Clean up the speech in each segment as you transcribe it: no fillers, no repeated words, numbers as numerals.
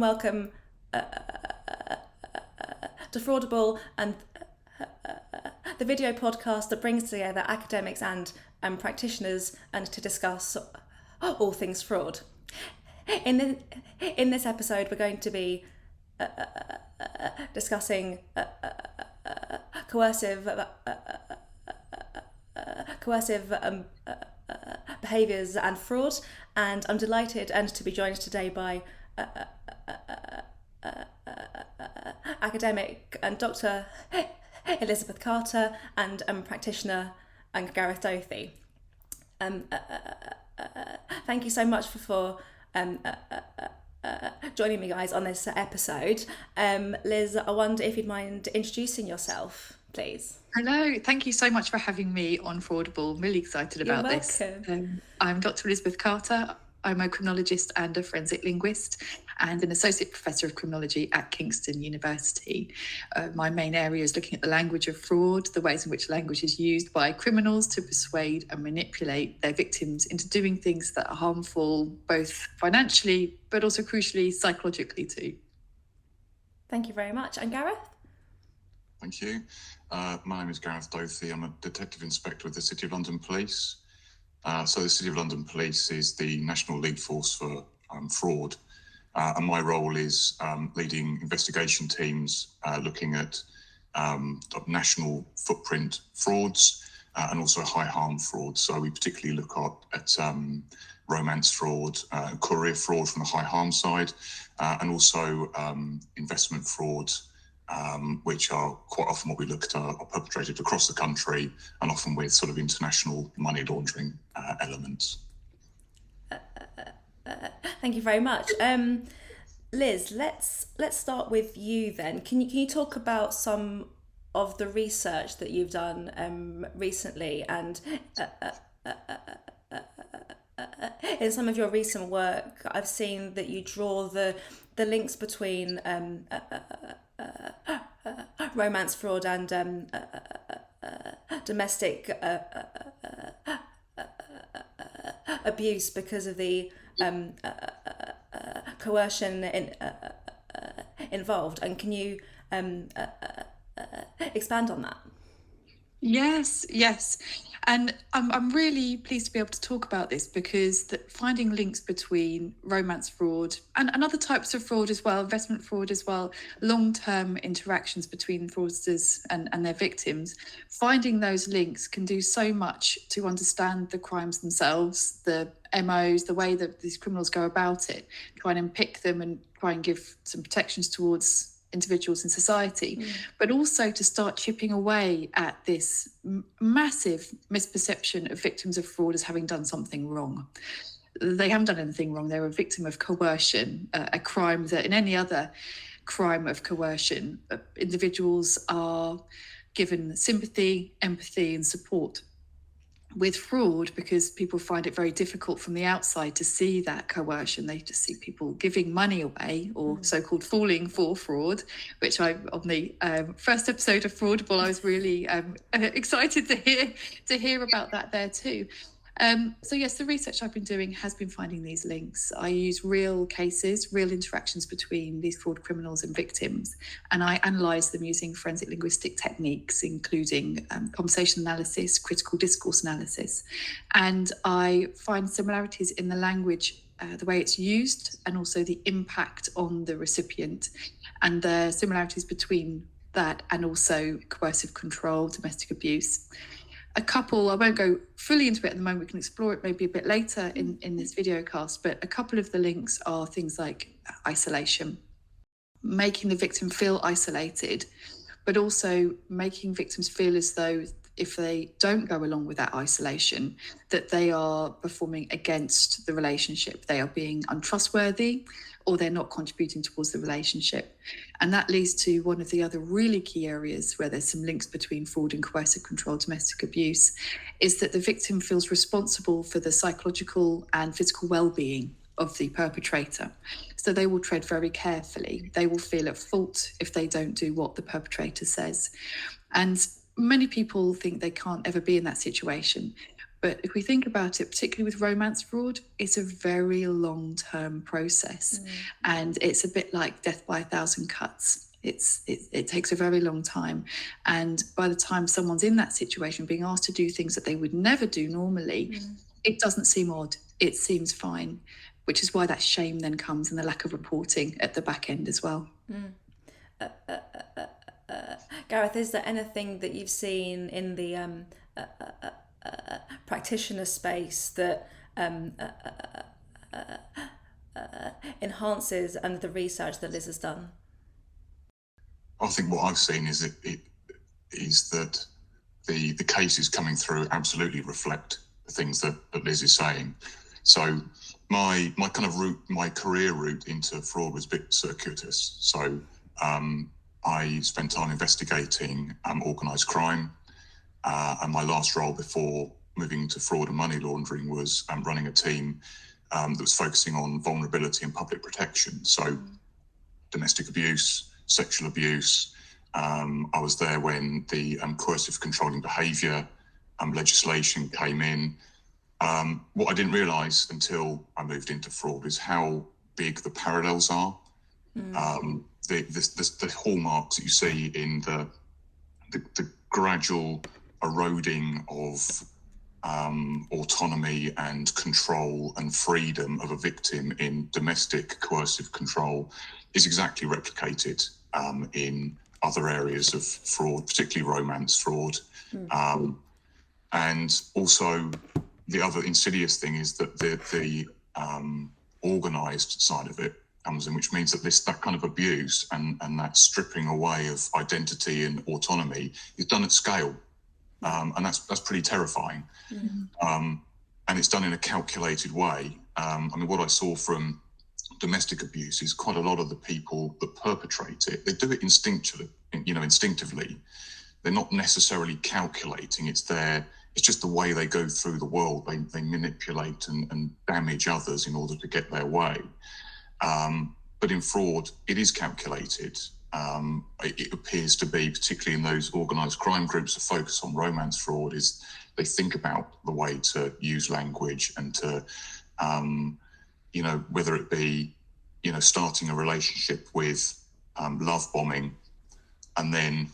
welcome to Fraudible, and the video podcast that brings together academics and practitioners and to discuss all things fraud. In this episode, we're going to be discussing coercive behaviours and fraud, and I'm delighted to be joined today by academic and Dr. Elisabeth Carter and practitioner and Gareth Dothie. Thank you so much for joining me, guys, on this episode. Liz, I wonder if you'd mind introducing yourself, please. Hello, thank you so much for having me on Fraudible. I'm really excited about You're this. welcome. I'm Dr. Elisabeth Carter. I'm a criminologist and a forensic linguist and an associate professor of criminology at Kingston University. My main area is looking at the language of fraud, the ways in which language is used by criminals to persuade and manipulate their victims into doing things that are harmful, both financially, but also crucially, psychologically too. Thank you very much. And Gareth? Thank you. My name is Gareth Dothie. I'm a detective inspector with the City of London Police. So the City of London Police is the national lead force for fraud. And my role is leading investigation teams looking at national footprint frauds and also high harm fraud. So we particularly look at romance fraud, courier fraud from the high harm side, and also investment fraud, which are quite often what we look at are perpetrated across the country and often with sort of international money laundering elements. Thank you very much. Liz, let's start with you then. Can you talk about some of the research that you've done recently, and in some of your recent work, I've seen that you draw the links between romance fraud and domestic abuse because of the coercion involved. And can you expand on that? Yes. And I'm really pleased to be able to talk about this because finding links between romance fraud and other types of fraud as well, investment fraud as well, long-term interactions between fraudsters and their victims, finding those links can do so much to understand the crimes themselves, the MOs, the way that these criminals go about it, try and unpick them and try and give some protections towards individuals in society, but also to start chipping away at this massive misperception of victims of fraud as having done something wrong. They haven't done anything wrong. They're a victim of coercion, a crime that in any other crime of coercion, individuals are given sympathy, empathy, and support. With fraud, because people find it very difficult from the outside to see that coercion, they just see people giving money away or so-called falling for fraud, which on the first episode of Fraudible, I was really excited to hear about that there too. So yes, the research I've been doing has been finding these links. I use real cases, real interactions between these fraud criminals and victims, and I analyse them using forensic linguistic techniques, including conversation analysis, critical discourse analysis. And I find similarities in the language, the way it's used, and also the impact on the recipient, and the similarities between that and also coercive control, domestic abuse. A couple, I won't go fully into it at the moment, we can explore it maybe a bit later in this video cast, but a couple of the links are things like isolation, making the victim feel isolated, but also making victims feel as though if they don't go along with that isolation, that they are performing against the relationship, they are being untrustworthy, or they're not contributing towards the relationship. And that leads to one of the other really key areas where there's some links between fraud and coercive control, domestic abuse, is that the victim feels responsible for the psychological and physical well-being of the perpetrator. So they will tread very carefully. They will feel at fault if they don't do what the perpetrator says. And many people think they can't ever be in that situation. But if we think about it, particularly with romance fraud, it's a very long-term process, and it's a bit like death by a thousand cuts. It takes a very long time, and by the time someone's in that situation, being asked to do things that they would never do normally, it doesn't seem odd. It seems fine, which is why that shame then comes and the lack of reporting at the back end as well. Gareth, is there anything that you've seen in the practitioner space that enhances the research that Liz has done? I think what I've seen is that the cases coming through absolutely reflect the things that Liz is saying. So my kind of route, my career route into fraud was a bit circuitous. So I spent time investigating organised crime, and my last role before moving into fraud and money laundering was running a team that was focusing on vulnerability and public protection. So domestic abuse, sexual abuse. I was there when the coercive controlling behaviour legislation came in. What I didn't realise until I moved into fraud is how big the parallels are. The hallmarks that you see in the gradual eroding of autonomy and control and freedom of a victim in domestic coercive control is exactly replicated in other areas of fraud, particularly romance fraud. And also the other insidious thing is that the organised side of it comes in, which means that that kind of abuse and that stripping away of identity and autonomy is done at scale. And that's pretty terrifying. And it's done in a calculated way. I mean, what I saw from domestic abuse is quite a lot of the people that perpetrate it, they do it instinctively. They're not necessarily calculating. It's just the way they go through the world. They manipulate and damage others in order to get their way. But in fraud, it is calculated. It appears to be, particularly in those organised crime groups that focus on romance fraud, is they think about the way to use language and to, whether it be, starting a relationship with love bombing and then,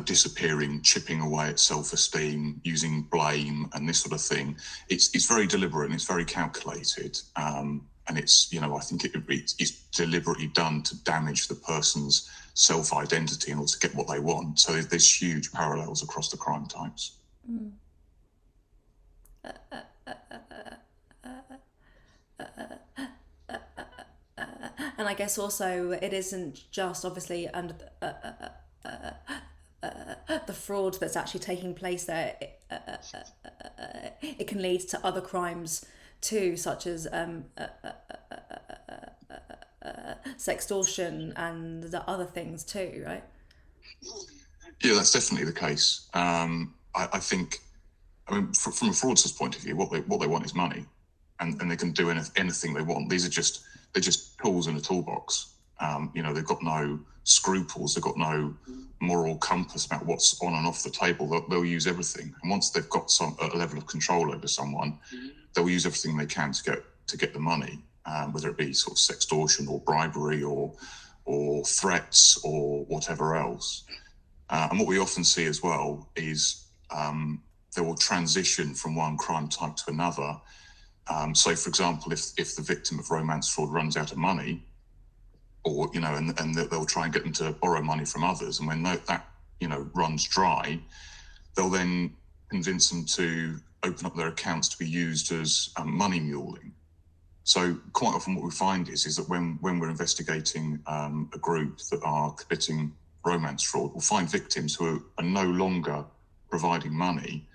disappearing, chipping away at self-esteem, using blame and this sort of thing. It's very deliberate and it's very calculated. And it's, I think it's deliberately done to damage the person's self-identity in order to get what they want. So there's huge parallels across the crime types. And I guess also it isn't just obviously under the fraud that's actually taking place there. It can lead to other crimes too, such as sextortion and the other things too, right? Yeah, that's definitely the case. I think, from a fraudster's point of view, what they want is money, and they can do anything they want. They're just tools in a toolbox. They've got no scruples. They've got no moral compass about what's on and off the table. They'll use everything, and once they've got a level of control over someone, they'll use everything they can to get the money, whether it be sort of sextortion or bribery or threats or whatever else. And what we often see as well is they will transition from one crime type to another. So, for example, if the victim of romance fraud runs out of money, or and they'll try and get them to borrow money from others, and when that runs dry, they'll then convince them to open up their accounts to be used as money muling. So quite often what we find is that when we're investigating a group that are committing romance fraud, we'll find victims who are no longer providing money,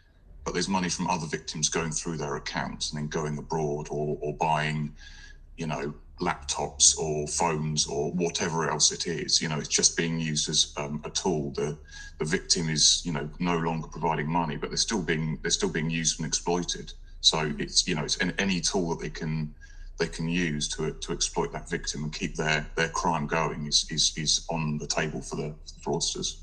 but there's money from other victims going through their accounts and then going abroad or buying, laptops or phones or whatever else it is. It's just being used as a tool. The victim is, no longer providing money, but they're still being used and exploited. So it's any tool that they can use to exploit that victim and keep their crime going is on the table for the fraudsters.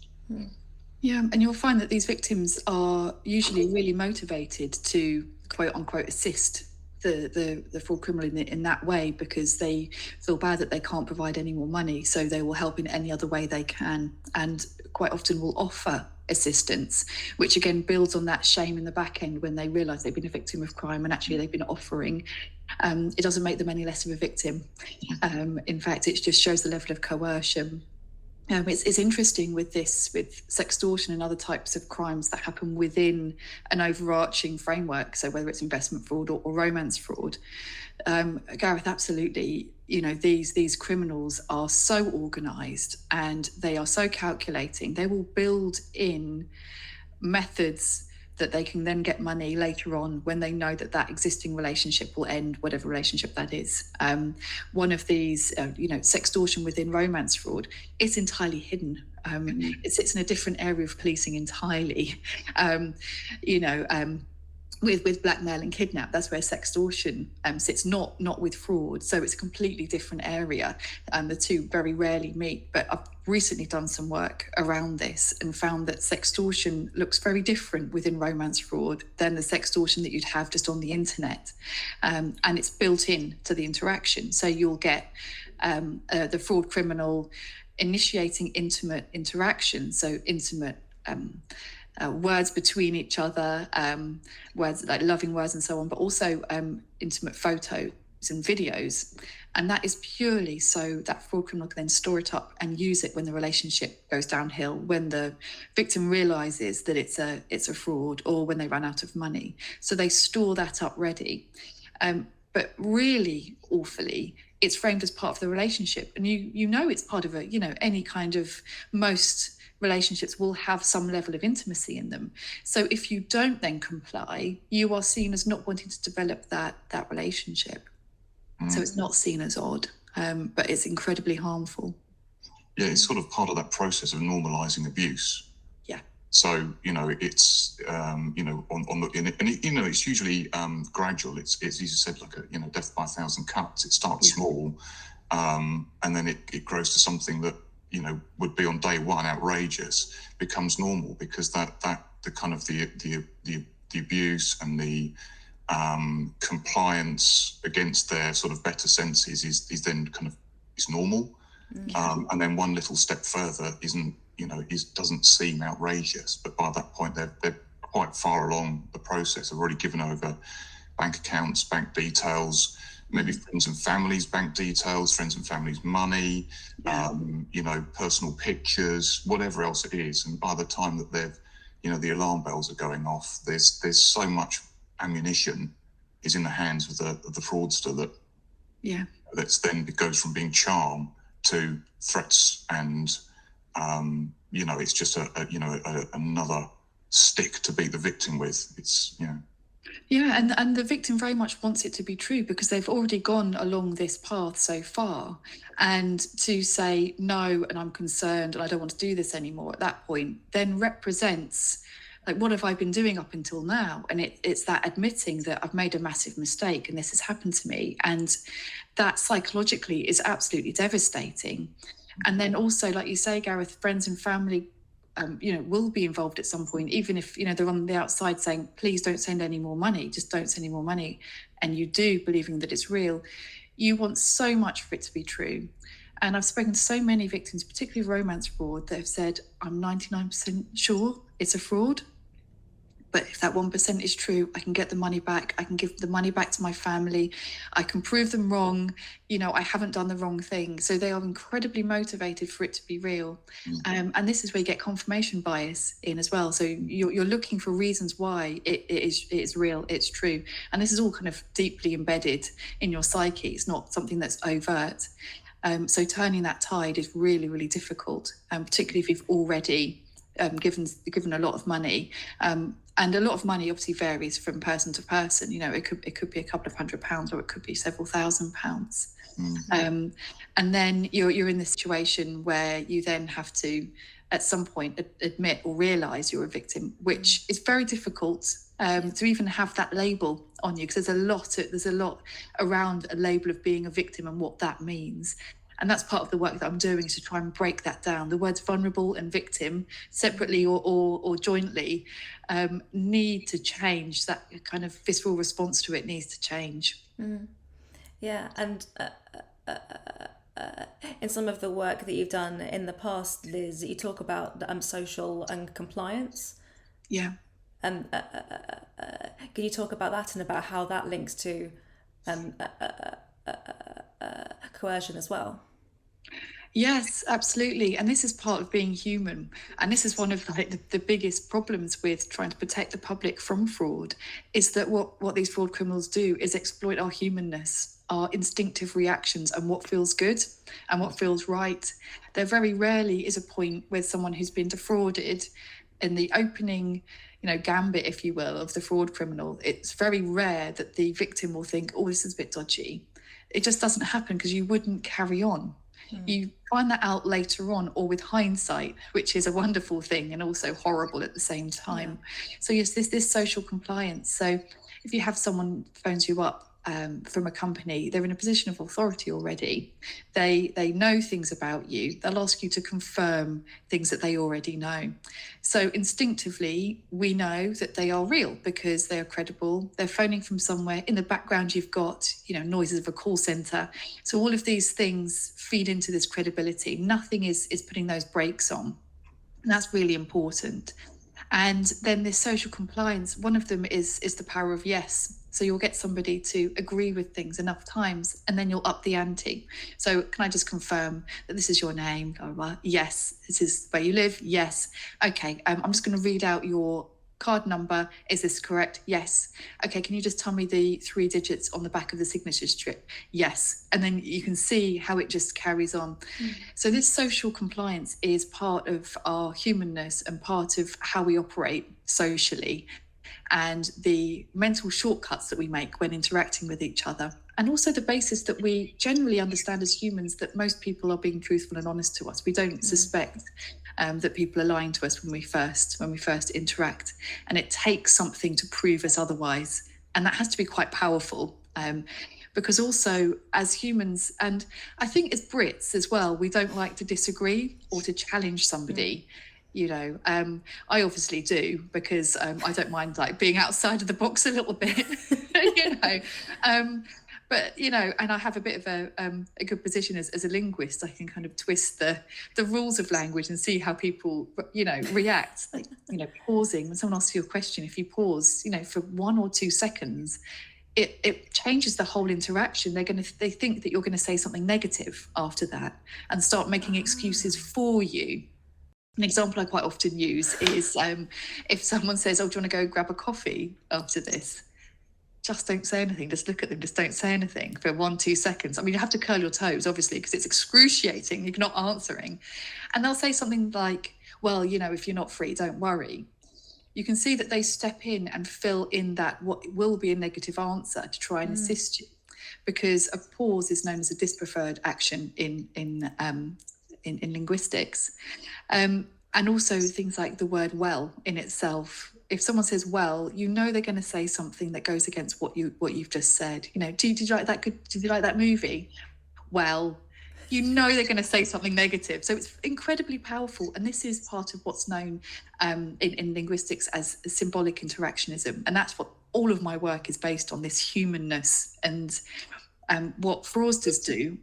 Yeah, and you'll find that these victims are usually really motivated to quote unquote assist the fraud criminal in that way, because they feel bad that they can't provide any more money, so they will help in any other way they can, and quite often will offer assistance, which again builds on that shame in the back end when they realise they've been a victim of crime and actually they've been offering. It doesn't make them any less of a victim. In fact, it just shows the level of coercion. It's interesting with sextortion and other types of crimes that happen within an overarching framework. So whether it's investment fraud or romance fraud, Gareth, absolutely. These criminals are so organised and they are so calculating. They will build in methods that they can then get money later on when they know that existing relationship will end, whatever relationship that is. One of these, sextortion within romance fraud, it's entirely hidden. It sits in a different area of policing entirely. With blackmail and kidnap, that's where sextortion sits, not with fraud. So it's a completely different area. The two very rarely meet, but I've recently done some work around this and found that sextortion looks very different within romance fraud than the sextortion that you'd have just on the internet. And it's built in to the interaction. So you'll get the fraud criminal initiating intimate interaction, so intimate words between each other, words like loving words and so on, but also intimate photos and videos. And that is purely so that fraud criminal can then store it up and use it when the relationship goes downhill, when the victim realizes that it's a fraud, or when they run out of money. So they store that up ready. But really awfully, it's framed as part of the relationship. And it's part of any kind of, most relationships will have some level of intimacy in them. So if you don't then comply, you are seen as not wanting to develop that relationship. So it's not seen as odd, but it's incredibly harmful. Yeah, it's sort of part of that process of normalising abuse. Yeah. So it's it's usually gradual. It's as you said, like a death by 1,000 cuts. It starts small, and then it grows to something that would be on day one outrageous, becomes normal, because the kind of the abuse and the compliance against their sort of better senses is then kind of is normal. And then one little step further doesn't seem outrageous, but by that point they're quite far along the process. They've already given over bank accounts, bank details, maybe friends and family's bank details, friends and family's money, personal pictures, whatever else it is. And by the time that they've, the alarm bells are going off, there's so much ammunition is in the hands of the fraudster that's then, it goes from being charm to threats, and it's just another stick to beat the victim with. It's Yeah, and the victim very much wants it to be true, because they've already gone along this path so far. And to say no, and I'm concerned and I don't want to do this anymore at that point, then represents, like, what have I been doing up until now? And it's that admitting that I've made a massive mistake and this has happened to me. And that psychologically is absolutely devastating. And then also, like you say, Gareth, friends and family will be involved at some point, even if, they're on the outside saying, please don't send any more money, just don't send any more money. And you do, believing that it's real. You want so much for it to be true. And I've spoken to so many victims, particularly romance fraud, that have said, I'm 99% sure it's a fraud. But if that 1% is true, I can get the money back. I can give the money back to my family. I can prove them wrong. I haven't done the wrong thing. So they are incredibly motivated for it to be real. And this is where you get confirmation bias in as well. So you're looking for reasons why it is real, it's true. And this is all kind of deeply embedded in your psyche. It's not something that's overt. So turning that tide is really, really difficult, particularly if you've already given a lot of money. And a lot of money obviously varies from person to person. It could be a couple of £100, or it could be several £1,000s. And then you're in this situation where you then have to, at some point, admit or realise you're a victim, which is very difficult to even have that label on you, because there's a lot around a label of being a victim and what that means. And that's part of the work that I'm doing, is to try and break that down. The words vulnerable and victim, separately or jointly, need to change. That kind of visceral response to it needs to change. Yeah, and in some of the work that you've done in the past, Liz, you talk about social and compliance. Yeah. Can you talk about that and about how that links to coercion as well? Yes, absolutely. And this is part of being human. And this is one of the biggest problems with trying to protect the public from fraud, is that what these fraud criminals do is exploit our humanness, our instinctive reactions, and what feels good and what feels right. There very rarely is a point where someone who's been defrauded, in the opening, gambit, if you will, of the fraud criminal, it's very rare that the victim will think, oh, this is a bit dodgy. It just doesn't happen, because you wouldn't carry on. You find that out later on, or with hindsight, which is a wonderful thing and also horrible at the same time. So yes, this social compliance. So if you have someone phones you up from a company, they're in a position of authority already. They know things about you. They'll ask you to confirm things that they already know. So instinctively, we know that they are real because they are credible. They're phoning from somewhere. In the background, you've got, noises of a call center. So all of these things feed into this credibility. Nothing is putting those brakes on. And that's really important. And then this social compliance, one of them is the power of yes. So you'll get somebody to agree with things enough times, and then you'll up the ante. So can I just confirm that this is your name? Blah, blah, blah. Yes. This is where you live? Yes. Okay. I'm just going to read out your card number. Is this correct? Yes. Okay. Can you just tell me the 3 digits on the back of the signature strip? Yes. And then you can see how it just carries on. So this social compliance is part of our humanness and part of how we operate socially, and the mental shortcuts that we make when interacting with each other, and also the basis that we generally understand as humans that most people are being truthful and honest to us. We don't suspect that people are lying to us when we first interact, and it takes something to prove us otherwise, and that has to be quite powerful. Because also as humans, and I think as Brits as well, we don't like to disagree or to challenge somebody. I obviously do, because I don't mind being outside of the box a little bit, but and I have a bit of a good position as a linguist. I can kind of twist the rules of language and see how people react. Pausing when someone asks you a question, if you pause for 1 or 2 seconds, it changes the whole interaction. They think that you're going to say something negative after that and start making excuses for you. An example I quite often use is if someone says, oh, do you want to go grab a coffee after this? Just don't say anything. Just look at them. Just don't say anything for 1-2 seconds. I mean, you have to curl your toes, obviously, because it's excruciating. You're not answering. And they'll say something like, well, if you're not free, don't worry. You can see that they step in and fill in that what will be a negative answer to try and assist you, because a pause is known as a dispreferred action in linguistics. And also things like the word well in itself. If someone says well, they're going to say something that goes against what you've just said. Did you like that? Did you like that movie? Well, they're going to say something negative. So it's incredibly powerful. And this is part of what's known in linguistics as symbolic interactionism. And that's what all of my work is based on, this humanness. And what fraudsters do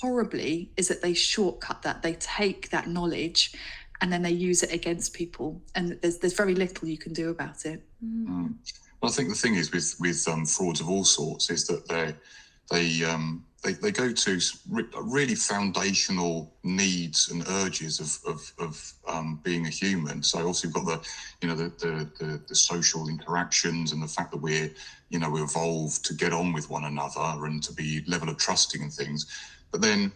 horribly is that they shortcut that. They take that knowledge and then they use it against people, and there's very little you can do about it. Well, I think the thing is with frauds of all sorts is that they go to really foundational needs and urges of being a human. So obviously we've got the social interactions and the fact that we evolved to get on with one another and to be level of trusting and things. But then,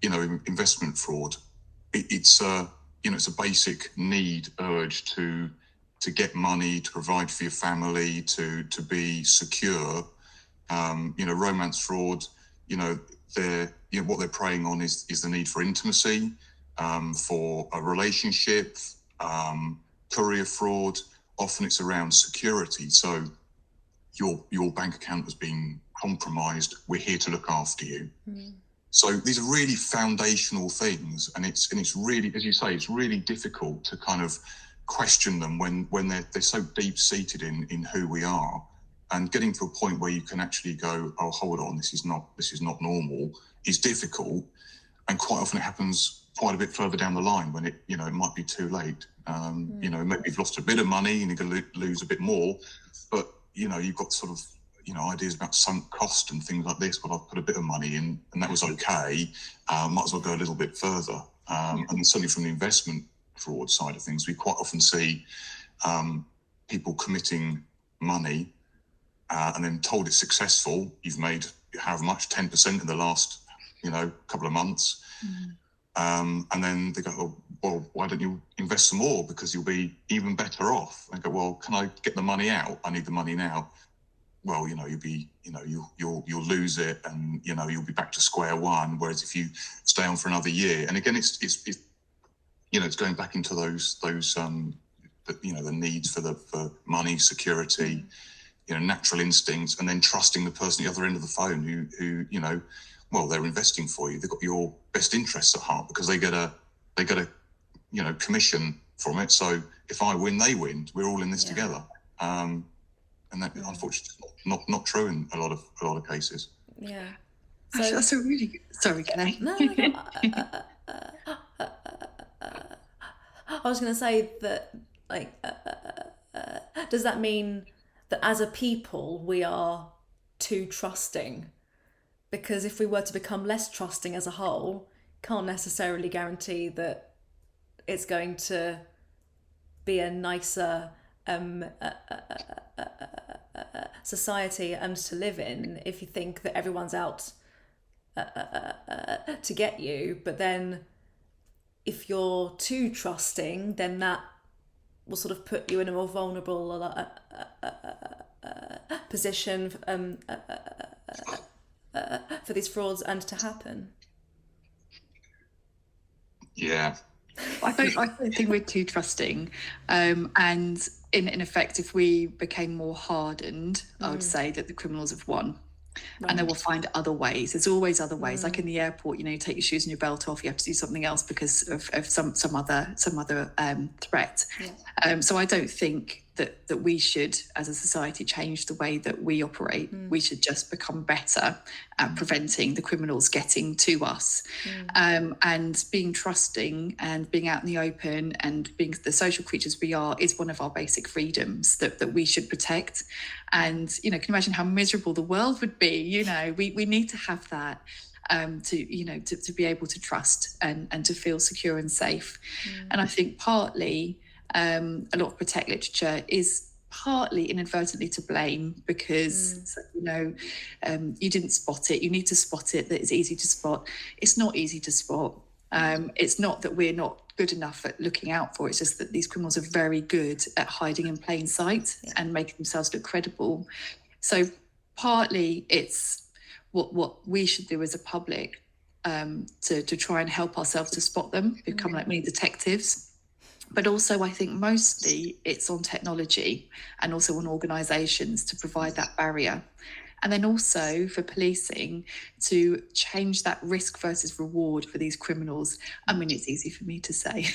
investment fraud, it's a basic need, urge to get money, to provide for your family, to be secure. Romance fraud, what they're preying on is the need for intimacy, for a relationship. Courier fraud, often it's around security. So your bank account has been compromised. We're here to look after you. So these are really foundational things, and it's really, as you say, it's really difficult to kind of question them when they're so deep seated in who we are, and getting to a point where you can actually go, oh, hold on, this is not normal, is difficult, and quite often it happens quite a bit further down the line when it might be too late. Maybe you've lost a bit of money and you're going to lose a bit more, but you've got sort of ideas about sunk cost and things like this. Well, I've put a bit of money in and that was okay. Might as well go a little bit further. And certainly from the investment fraud side of things, we quite often see people committing money and then told it's successful. You've made how much? 10% in the last couple of months. And then they go, oh, well, why don't you invest some more, because you'll be even better off? I go, well, can I get the money out? I need the money now. Well, you'll lose it, and you'll be back to square one. Whereas if you stay on for another year, and again, it's going back into those the needs for money, security, natural instincts, and then trusting the person at the other end of the phone who well, they're investing for you. They've got your best interests at heart, because they get a commission from it. So if I win, they win. We're all in this together. And that unfortunately is not true in a lot of cases. Yeah. So that's a really sorry, can I? No. I was going to say that, does that mean that as a people we are too trusting? Because if we were to become less trusting as a whole, can't necessarily guarantee that it's going to be a nicer society and to live in, if you think that everyone's out to get you. But then if you're too trusting, then that will sort of put you in a more vulnerable position for these frauds and to happen. Yeah. I don't think we're too trusting. And in effect, if we became more hardened, I would say that the criminals have won. Right. And they will find other ways. There's always other ways. Like in the airport, you take your shoes and your belt off. You have to do something else because of some other threat. Yeah. So I don't think that we should, as a society, change the way that we operate. We should just become better at preventing the criminals getting to us. And being trusting and being out in the open and being the social creatures we are is one of our basic freedoms that we should protect. And, can you imagine how miserable the world would be? We need to have that. To be able to trust and to feel secure and safe. And I think partly a lot of Protect literature is partly inadvertently to blame because you didn't spot it. You need to spot it, that it's easy to spot. It's not easy to spot. It's not that we're not good enough at looking out for it. It's just that these criminals are very good at hiding in plain sight and making themselves look credible. So partly it's what we should do as a public to try and help ourselves to spot them, become like mini detectives. But also I think mostly it's on technology and also on organisations to provide that barrier. And then also for policing to change that risk versus reward for these criminals. I mean, it's easy for me to say.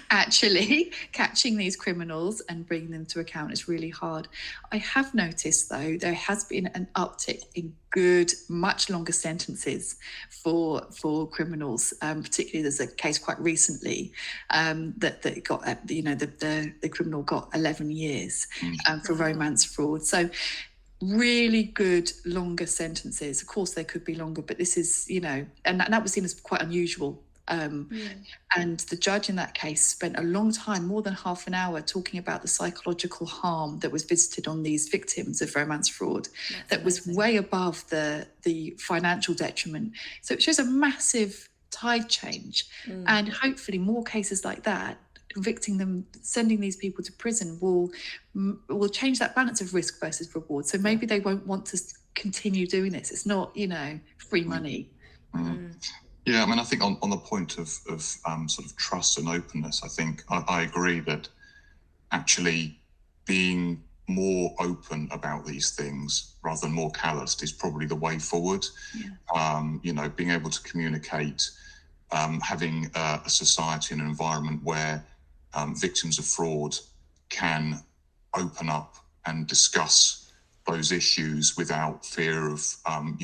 Actually, catching these criminals and bringing them to account is really hard. I have noticed, though, there has been an uptick in good, much longer sentences for criminals. Particularly, there's a case quite recently that got, the criminal got 11 years for romance fraud. So really good longer sentences. Of course they could be longer, but this is and that was seen as quite unusual. And the judge in that case spent a long time, more than half an hour, talking about the psychological harm that was visited on these victims of romance fraud. That was way above the financial detriment. So it shows a massive tide change, and hopefully more cases like that, convicting them, sending these people to prison will change that balance of risk versus reward. So maybe they won't want to continue doing this. It's not, free money. Yeah, I mean, I think on the point of sort of trust and openness, I think I agree that actually being more open about these things rather than more calloused is probably the way forward. Being able to communicate, having a society and an environment where victims of fraud can open up and discuss those issues without fear of,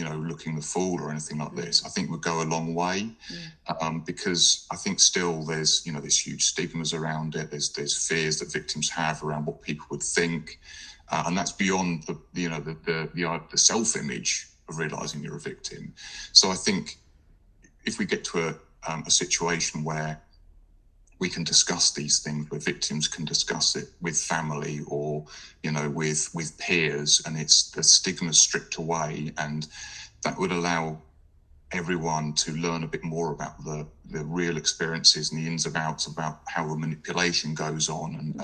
looking the fool or anything like this, I think would go a long way. Because I think still there's huge stigmas around it. There's fears that victims have around what people would think, and that's beyond the self-image of realising you're a victim. So I think if we get to a situation where we can discuss these things, where victims can discuss it with family or, with peers, and it's the stigma stripped away, and that would allow everyone to learn a bit more about the real experiences and the ins and outs about how the manipulation goes on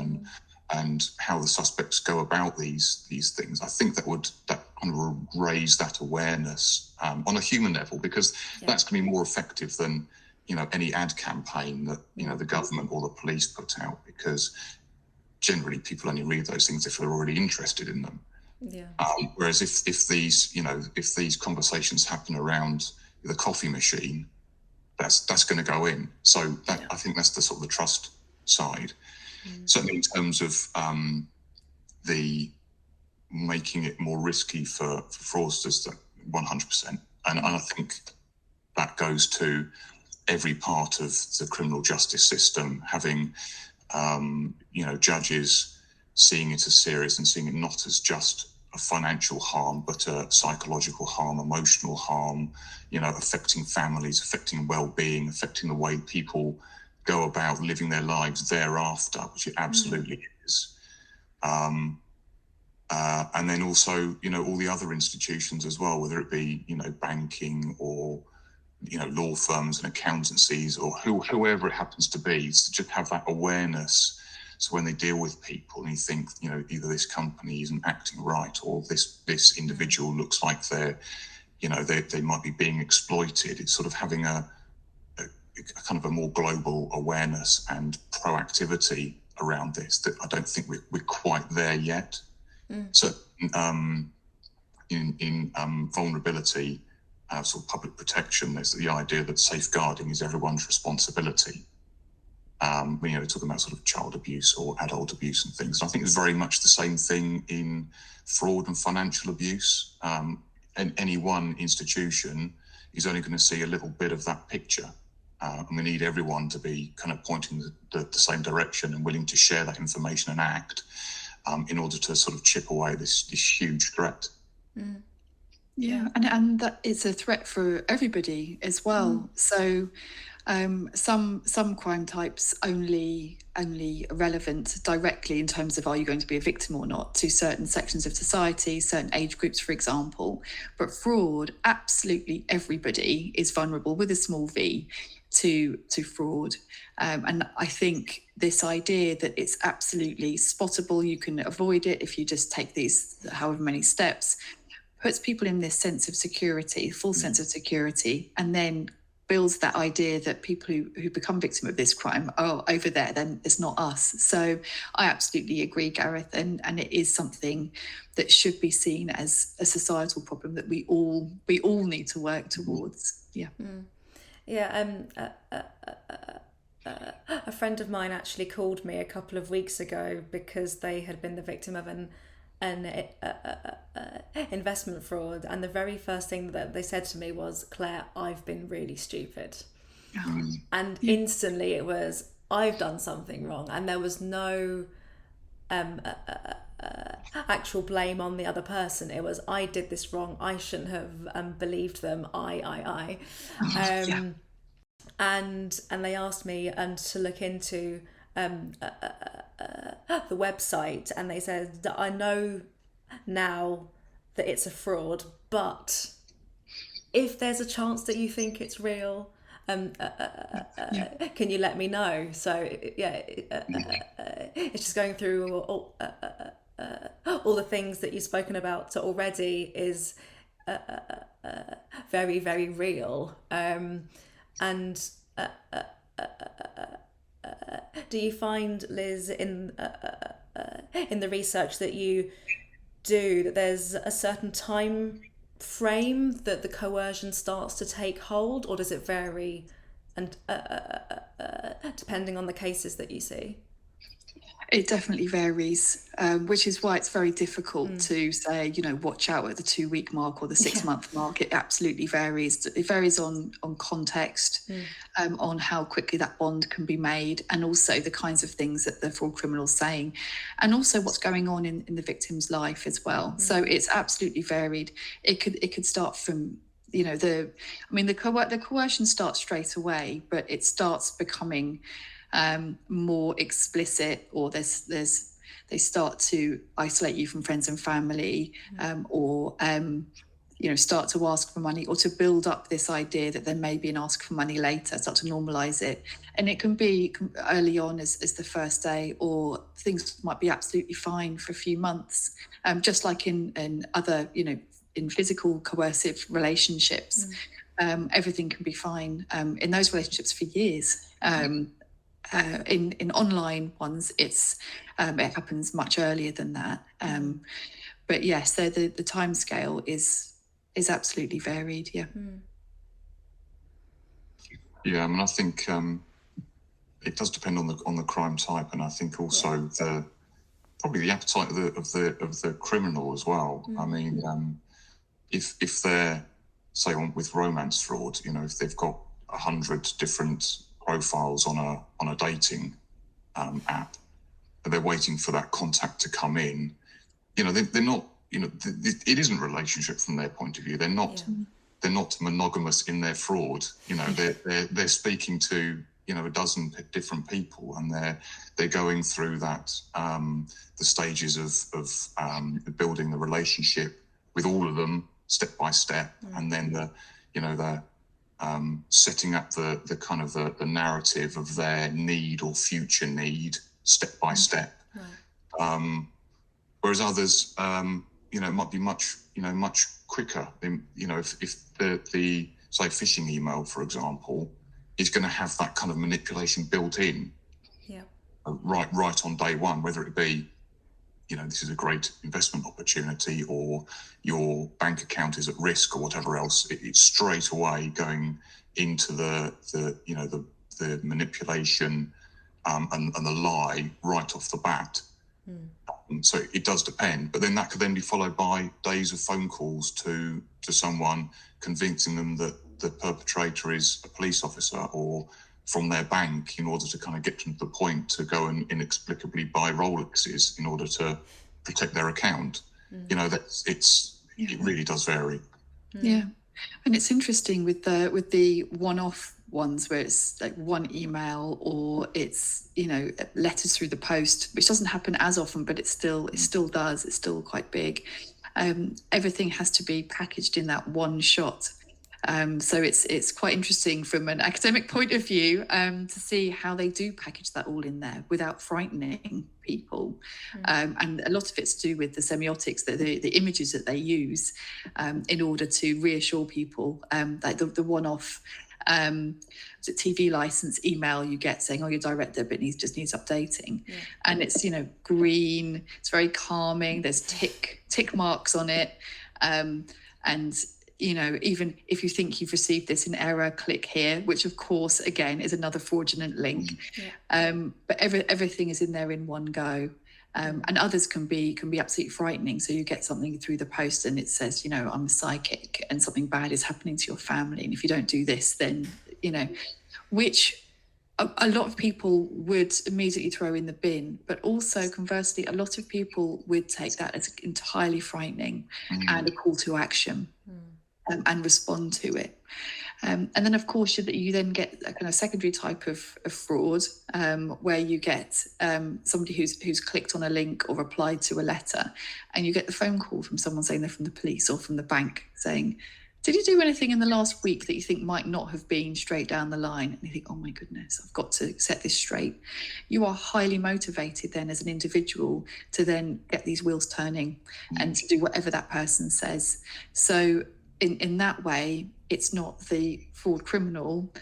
and how the suspects go about these things. I think that kind of raise that awareness on a human level, because that's going to be more effective than any ad campaign that the government or the police put out, because generally people only read those things if they're already interested in them. Whereas if these conversations happen around the coffee machine, that's going to go in. So I think that's the sort of the trust side. Certainly in terms of the making it more risky for fraudsters, 100%. And I think that goes to every part of the criminal justice system, having judges seeing it as serious and seeing it not as just a financial harm, but a psychological harm, emotional harm, affecting families, affecting well-being, affecting the way people go about living their lives thereafter, which it absolutely is. And then also, all the other institutions as well, whether it be, banking or law firms and accountancies or whoever it happens to be, is to just have that awareness. So when they deal with people and you think, either this company isn't acting right or this individual looks like they might be being exploited, it's sort of having a kind of a more global awareness and proactivity around this that I don't think we're quite there yet. So in vulnerability, sort of public protection, there's the idea that safeguarding is everyone's responsibility. When you're talking about sort of child abuse or adult abuse and things. And I think it's very much the same thing in fraud and financial abuse. And any one institution is only going to see a little bit of that picture. And we need everyone to be kind of pointing the same direction and willing to share that information and act in order to sort of chip away this huge threat. Yeah, and that is a threat for everybody as well. So some crime types only relevant directly in terms of are you going to be a victim or not to certain sections of society, certain age groups, for example. But fraud, absolutely everybody is vulnerable with a small v to fraud. And I think this idea that it's absolutely spottable, you can avoid it if you just take these however many steps, puts people in this sense of security, full sense of security, and then builds that idea that people who become victim of this crime are over there, then it's not us. So I absolutely agree, Gareth, and it is something that should be seen as a societal problem that we all need to work towards. A friend of mine actually called me a couple of weeks ago because they had been the victim of an investment fraud, and the very first thing that they said to me was, "Claire, I've been really stupid." And instantly it was, I've done something wrong, and there was no actual blame on the other person. It was, I did this wrong, I shouldn't have believed them, I. And they asked me to look into the website, and they said that I know now that it's a fraud, but if there's a chance that you think it's real, can you let me know? So it's just going through all the things that you've spoken about already is very, very real. And do you find, Liz, in the research that you do, that there's a certain time frame that the coercion starts to take hold, or does it vary and depending on the cases that you see? It definitely varies, which is why it's very difficult to say, watch out at the 2-week mark or the 6-month mark. It absolutely varies. It varies on context, on how quickly that bond can be made, and also the kinds of things that the fraud criminal's saying, and also what's going on in the victim's life as well. So it's absolutely varied. It could start from the coercion starts straight away, but it starts becoming more explicit, or they start to isolate you from friends and family, or start to ask for money, or to build up this idea that there may be an ask for money later, start to normalize it. And it can be early on as the first day, or things might be absolutely fine for a few months, just like in other, in physical coercive relationships. Everything can be fine in those relationships for years. In online ones, it happens much earlier than that. But yes, the time scale is absolutely varied. Yeah. Yeah, I mean, I think it does depend on the crime type, and I think also probably the appetite of the criminal as well. I mean, if they're, say, with romance fraud, if they've got 100 different profiles on a dating app, and they're waiting for that contact to come in, they're not, it isn't a relationship from their point of view. They're not monogamous in their fraud. They're speaking to a dozen different people, and they're going through that the stages of building the relationship with all of them step by step, and then the setting up the kind of the narrative of their need or future need step by step. Right. Whereas others, it might be much quicker. If the say phishing email, for example, is going to have that kind of manipulation built in, right on day one, whether it be, this is a great investment opportunity, or your bank account is at risk, or whatever else, it's straight away going into the manipulation and the lie right off the bat. So it does depend, but then that could then be followed by days of phone calls to someone, convincing them that the perpetrator is a police officer or from their bank, in order to kind of get them to the point to go and inexplicably buy Rolexes in order to protect their account. It really does vary. Yeah, and it's interesting with the one-off ones where it's like one email, or it's letters through the post, which doesn't happen as often, but it still does. It's still quite big. Everything has to be packaged in that one shot. So it's quite interesting from an academic point of view to see how they do package that all in there without frightening people. And a lot of it's to do with the semiotics, the images that they use in order to reassure people. Like the one-off TV license email you get saying, your direct debit just needs updating. And it's green, it's very calming, there's tick marks on it, and even if you think you've received this in error, click here, which of course again is another fraudulent link. But everything is in there in one go. And others can be absolutely frightening. So you get something through the post and it says, I'm a psychic and something bad is happening to your family, and if you don't do this, then which a lot of people would immediately throw in the bin, but also conversely, a lot of people would take that as entirely frightening and a call to action. And respond to it. And then, of course, you then get a kind of secondary type of fraud where you get somebody who's clicked on a link or replied to a letter, and you get the phone call from someone saying they're from the police or from the bank saying, did you do anything in the last week that you think might not have been straight down the line? And you think, oh my goodness, I've got to set this straight. You are highly motivated then as an individual to then get these wheels turning and to do whatever that person says. So in that way, it's not the fraud criminal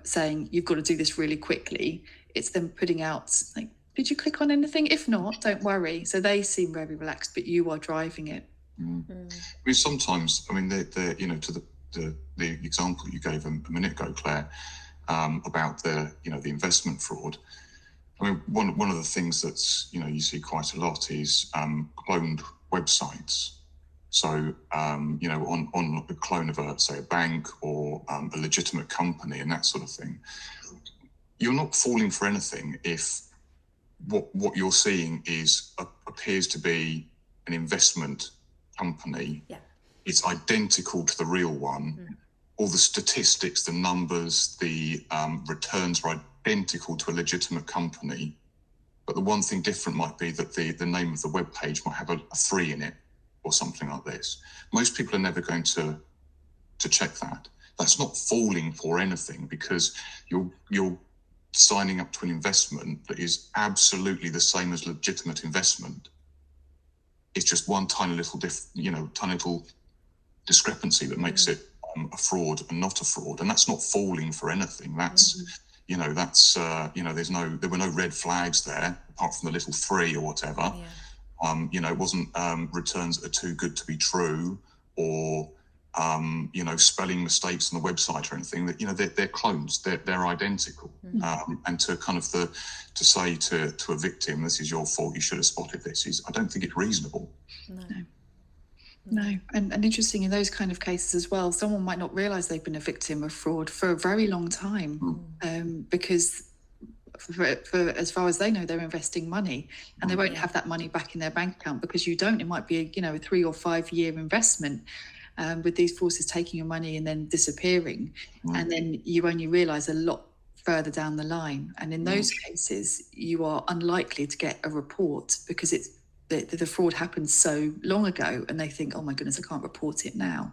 saying you've got to do this really quickly. It's them putting out like, did you click on anything? If not, don't worry. So they seem very relaxed, but you are driving it. I mean, sometimes, I mean, they're you know, to the example you gave a minute ago, Claire, about the investment fraud. I mean, one of the things that's, you see quite a lot is cloned websites. So, on a clone of a bank or a legitimate company and that sort of thing, you're not falling for anything if what you're seeing appears to be an investment company. Yeah. It's identical to the real one. All the statistics, the numbers, the returns are identical to a legitimate company. But the one thing different might be that the name of the web page might have a 3 in it or something like this. Most people are never going to check that. That's not falling for anything, because you're signing up to an investment that is absolutely the same as legitimate investment. It's just one tiny little discrepancy that makes it a fraud and not a fraud, and that's not falling for anything. That's there were no red flags there apart from the little 3 or whatever. It wasn't returns that are too good to be true, or spelling mistakes on the website or anything. That they're clones, they're identical. And to kind of to say to a victim, this is your fault, you should have spotted this, I don't think it's reasonable. No. And interesting in those kind of cases as well, someone might not realise they've been a victim of fraud for a very long time, because for as far as they know, they're investing money, and they won't have that money back in their bank account because you don't. It might be a 3 or 5 year investment, with these forces taking your money and then disappearing, and then you only realise a lot further down the line. And in those cases, you are unlikely to get a report because it's the fraud happened so long ago, and they think, oh my goodness, I can't report it now.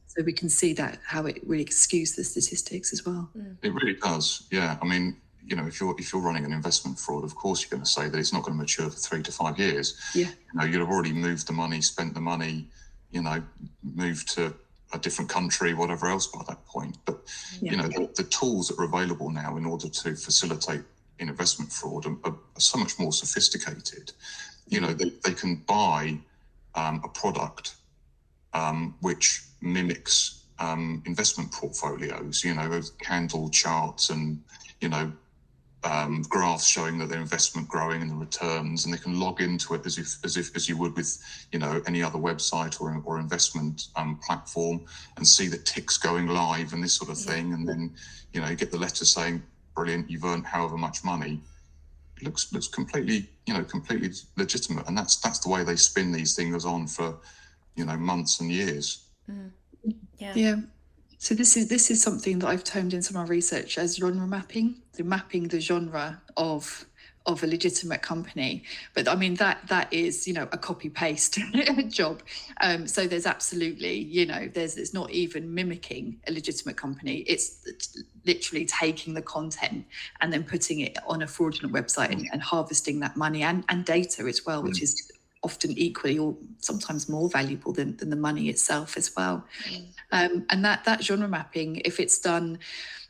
So we can see that how it really skews the statistics as well. It really does. Yeah. I mean, if you're running an investment fraud, of course you're going to say that it's not going to mature for 3 to 5 years. Yeah. You'd have already moved the money, spent the money, moved to a different country, whatever else by that point. But the tools that are available now in order to facilitate investment fraud are so much more sophisticated. They can buy a product which mimics investment portfolios, candle charts and graphs showing that their investment growing and the returns, and they can log into it as you would with any other website or investment platform, and see the ticks going live and this sort of thing, and then you get the letter saying, brilliant, you've earned however much money. It looks completely legitimate, and that's the way they spin these things on for months and years. So this is something that I've termed in some of my research as genre mapping. So mapping the genre of a legitimate company. But I mean that is a copy paste job. So there's absolutely there's not even mimicking a legitimate company. It's literally taking the content and then putting it on a fraudulent website and harvesting that money and data as well, which is often equally or sometimes more valuable than the money itself as well. And that genre mapping, if it's done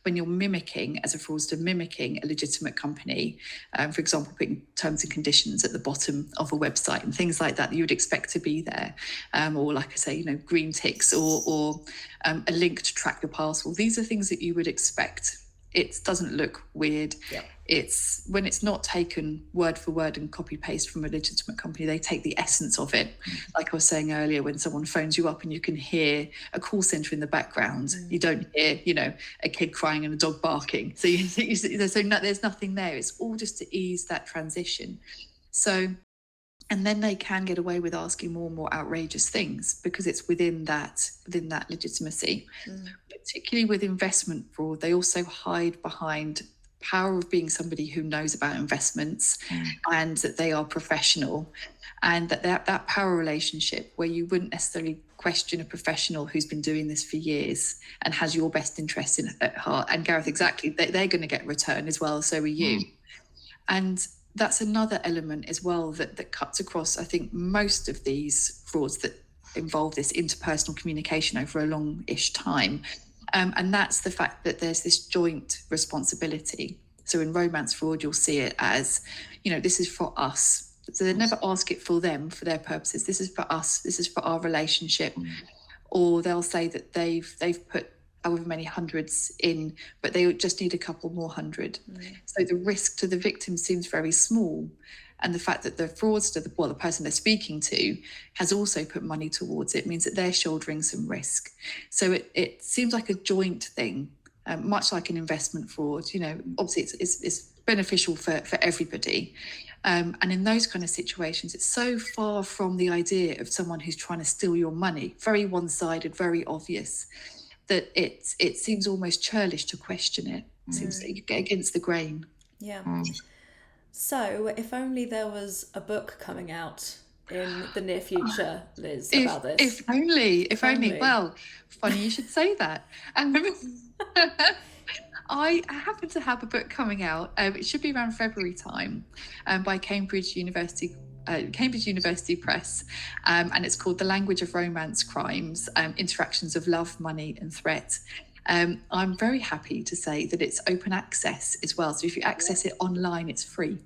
when you're mimicking, as a fraudster, mimicking a legitimate company, for example, putting terms and conditions at the bottom of a website and things like that you would expect to be there, or like I say, green ticks or a link to track your parcel. These are things that you would expect. It doesn't look weird. It's when it's not taken word for word and copy paste from a legitimate company, they take the essence of it. Like I was saying earlier, when someone phones you up and you can hear a call center in the background, you don't hear, a kid crying and a dog barking. So there's nothing there. It's all just to ease that transition. So, and then they can get away with asking more and more outrageous things because it's within that legitimacy. Particularly with investment fraud, they also hide behind power of being somebody who knows about investments and that they are professional, and that power relationship where you wouldn't necessarily question a professional who's been doing this for years and has your best interests at heart. And Gareth, exactly, they're going to get return as well, so are you. And that's another element as well that cuts across, I think, most of these frauds that involve this interpersonal communication over a long-ish time. And that's the fact that there's this joint responsibility. So in romance fraud, you'll see it as, this is for us. So they never ask it for them, for their purposes. This is for us. This is for our relationship. Or they'll say that they've put however many hundreds in, but they just need a couple more hundred. So the risk to the victim seems very small. And the fact that the fraudster, the person they're speaking to, has also put money towards it means that they're shouldering some risk. So it seems like a joint thing, much like an investment fraud. Obviously it's beneficial for everybody. And in those kind of situations, it's so far from the idea of someone who's trying to steal your money, very one-sided, very obvious, that it seems almost churlish to question it. It seems that you get against the grain. Yeah. So if only there was a book coming out in the near future, Liz, about this. If only. Well, funny you should say that. I happen to have a book coming out. It should be around February time, by Cambridge University Press, and it's called The Language of Romance Crimes, Interactions of Love, Money and Threat. I'm very happy to say that it's open access as well. So if you access it online, it's free.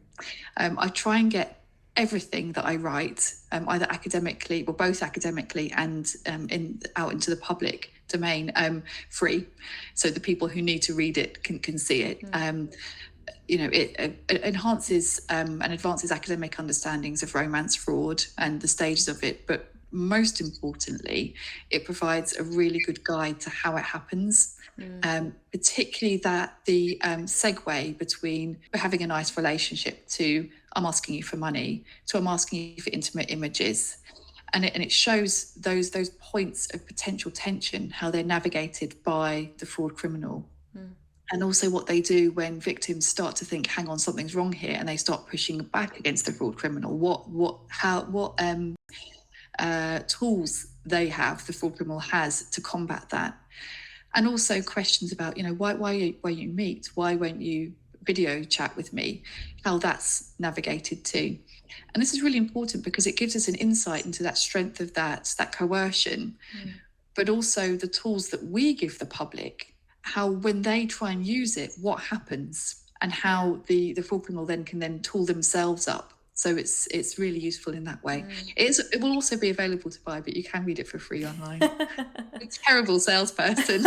I try and get everything that I write, either academically, or both academically and out into the public domain, free. So the people who need to read it can see it. It enhances and advances academic understandings of romance fraud and the stages of it, but most importantly, it provides a really good guide to how it happens, particularly that the segue between having a nice relationship to I'm asking you for money to I'm asking you for intimate images. And it shows those points of potential tension, how they're navigated by the fraud criminal. And also what they do when victims start to think, hang on, something's wrong here, and they start pushing back against the fraud criminal. What tools they have, the fraud criminal has, to combat that. And also questions about, why you meet, why won't you video chat with me, how that's navigated too. And this is really important because it gives us an insight into that strength of that coercion, but also the tools that we give the public, how when they try and use it, what happens, and how the fraud criminal can tool themselves up. So it's really useful in that way. It will also be available to buy, but you can read it for free online. A terrible salesperson.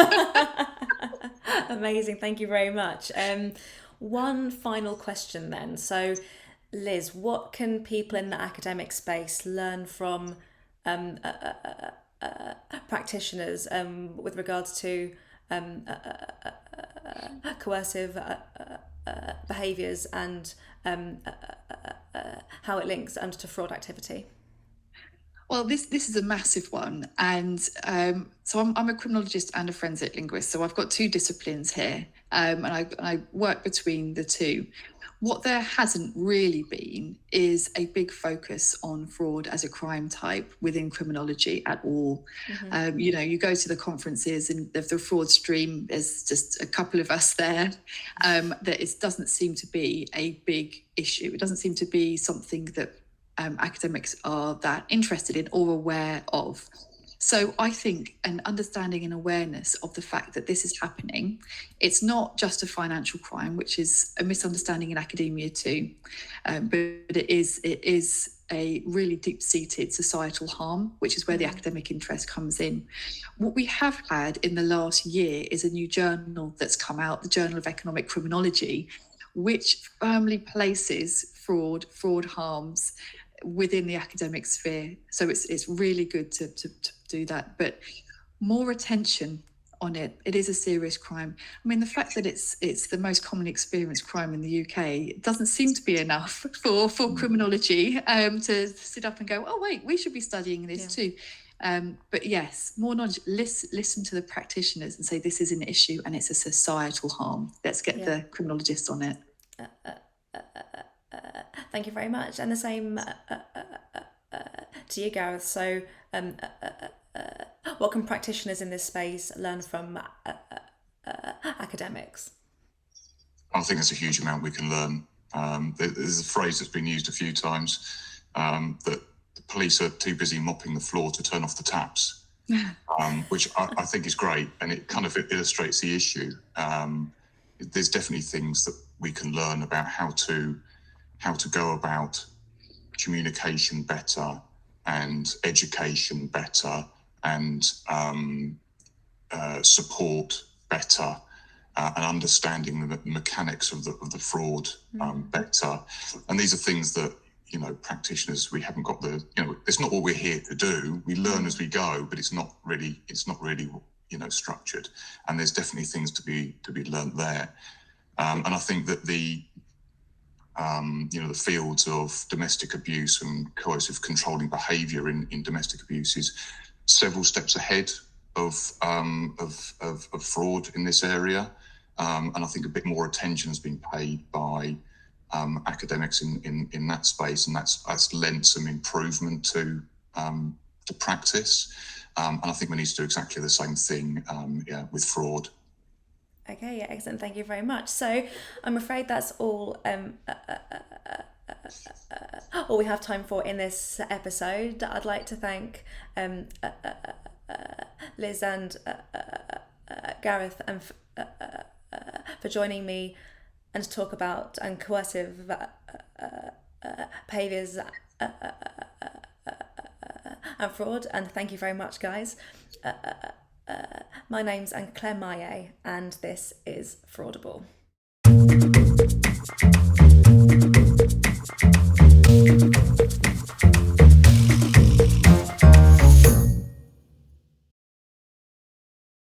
Amazing, thank you very much. One final question then. So, Liz, what can people in the academic space learn from practitioners with regards to coercive behaviours and how it links to fraud activity? Well, this is a massive one. And so I'm a criminologist and a forensic linguist. So I've got two disciplines here, and I work between the two. What there hasn't really been is a big focus on fraud as a crime type within criminology at all. You go to the conferences and the fraud stream, there's just a couple of us there. That it doesn't seem to be a big issue. It doesn't seem to be something that academics are that interested in or aware of. So I think an understanding and awareness of the fact that this is happening, it's not just a financial crime, which is a misunderstanding in academia too, but it is a really deep-seated societal harm, which is where the academic interest comes in. What we have had in the last year is a new journal that's come out, the Journal of Economic Criminology, which firmly places fraud harms within the academic sphere. So it's really good to do that, but more attention on it. It is a serious crime. I mean, the fact that it's the most commonly experienced crime in the UK, it doesn't seem to be enough for criminology to sit up and go, oh wait, we should be studying this too. But yes, more knowledge. Listen to the practitioners and say this is an issue and it's a societal harm. Let's get the criminologists on it. Thank you very much, and the same to you, Gareth. So, what can practitioners in this space learn from academics? I think there's a huge amount we can learn. There's a phrase that's been used a few times, that the police are too busy mopping the floor to turn off the taps. which I think is great, and it kind of illustrates the issue. There's definitely things that we can learn about how to go about communication better and education better and support better and understanding the mechanics of the fraud better. And these are things that, you know, practitioners, we haven't got it's not what we're here to do. We learn as we go, but it's not really, you know, structured. And there's definitely things to be learned there. And I think that the fields of domestic abuse and coercive controlling behaviour in domestic abuse is several steps ahead of fraud in this area. And I think a bit more attention has been paid by academics in that space, and that's lent some improvement to practice. And I think we need to do exactly the same thing with fraud. Okay, yeah, excellent. Thank you very much. So I'm afraid that's all we have time for in this episode. I'd like to thank Liz and Gareth and for joining me and to talk about coercive behaviours and fraud. And thank you very much, guys. My name's Claire Maillet, and this is Fraudible.